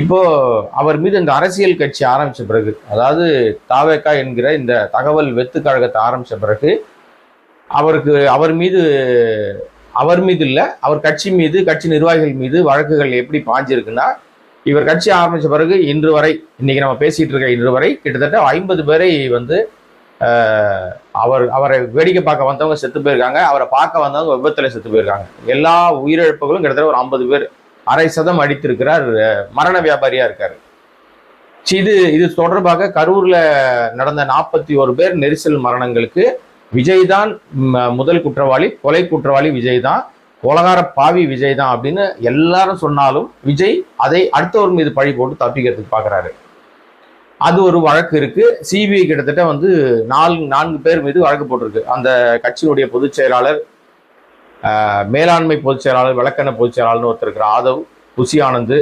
இப்போ அவர் மீது இந்த அரசியல் கட்சி ஆரம்பிச்ச பிறகு, அதாவது தாவேகா என்கிற இந்த தகவல் வெத்து கழகத்தை ஆரம்பிச்ச பிறகு அவர் மீது இல்ல, அவர் கட்சி மீது, கட்சி நிர்வாகிகள் மீது வழக்குகள் எப்படி பாஞ்சிருக்குன்னா, இவர் கட்சி ஆரம்பிச்ச பிறகு இன்று வரை, இன்னைக்கு நம்ம பேசிட்டு இருக்க இன்று வரை கிட்டத்தட்ட 50 பேரை வந்து அவரை வேடிக்கை பார்க்க வந்தவங்க செத்து போயிருக்காங்க, அவரை பார்க்க வந்தவங்க விபத்துல செத்து போயிருக்காங்க. எல்லா உயிரிழப்புகளும் கிட்டத்தட்ட ஒரு 50 பேர், 1/2 அடித்திருக்கிறார். மரண வியாபாரியா இருக்காரு. இது தொடர்பாக கரூர்ல நடந்த 41 பேர் நெரிசல் மரணங்களுக்கு விஜய் தான் முதல் குற்றவாளி, கொலை குற்றவாளி விஜய் தான், கொலகார பாவி விஜய் தான் அப்படின்னு எல்லாரும் சொன்னாலும் விஜய் அதை அடுத்தவர் மீது பழி போட்டு தப்பிக்கிறதுக்கு பாக்குறாரு. அது ஒரு வழக்கு இருக்கு. சிபிஐ கிட்டத்தட்ட வந்து 4 பேர் மீது வழக்கு போட்டிருக்கு. அந்த கட்சியினுடைய பொதுச் செயலாளர், மேலாண்மை பொதுச் செயலாளர், வழக்கண்ண பொதுச் செயலாளர்னு ஒருத்தர் இருக்கிற ஆதவ், புசி ஆனந்த்,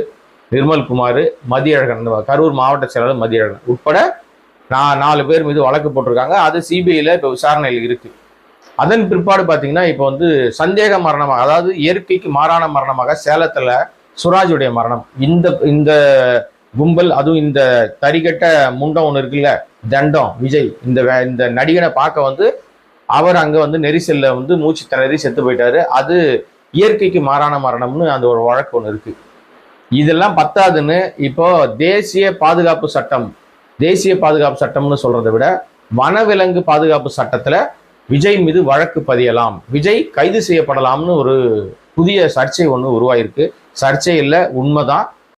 நிர்மல்குமார், மதியழகன், கரூர் மாவட்ட செயலாளர் மதியழகன் உட்பட 4 பேர் மீது வழக்கு போட்டிருக்காங்க. அது சிபிஐல இப்போ விசாரணையில் இருக்கு. அதன் பிற்பாடு பார்த்தீங்கன்னா இப்போ வந்து சந்தேக மரணமாக, அதாவது இயற்கைக்கு மாறான மரணமாக சேலத்துல சுராஜுடைய மரணம். இந்த கும்பல், அதுவும் இந்த தரிகட்ட முண்டம் ஒன்று இருக்குல்ல, தண்டம் விஜய், இந்த நடிகனை பார்க்க வந்து அவர் அங்க வந்து நெரிசல்ல வந்து மூச்சு திணறி செத்து போயிட்டாரு. அது இயற்கைக்கு மாறான மரணம்னு அந்த ஒரு வழக்கு ஒன்று இருக்கு. இதெல்லாம் பத்தாதுன்னு இப்போ தேசிய பாதுகாப்பு சட்டம்னு சொல்றதை விட வனவிலங்கு பாதுகாப்பு சட்டத்துல விஜய் மீது வழக்கு பதியலாம், விஜய் கைது செய்யப்படலாம்னு ஒரு புதிய சர்ச்சை ஒன்று உருவாயிருக்கு. சர்ச்சை இல்லை, உண்மைதான்.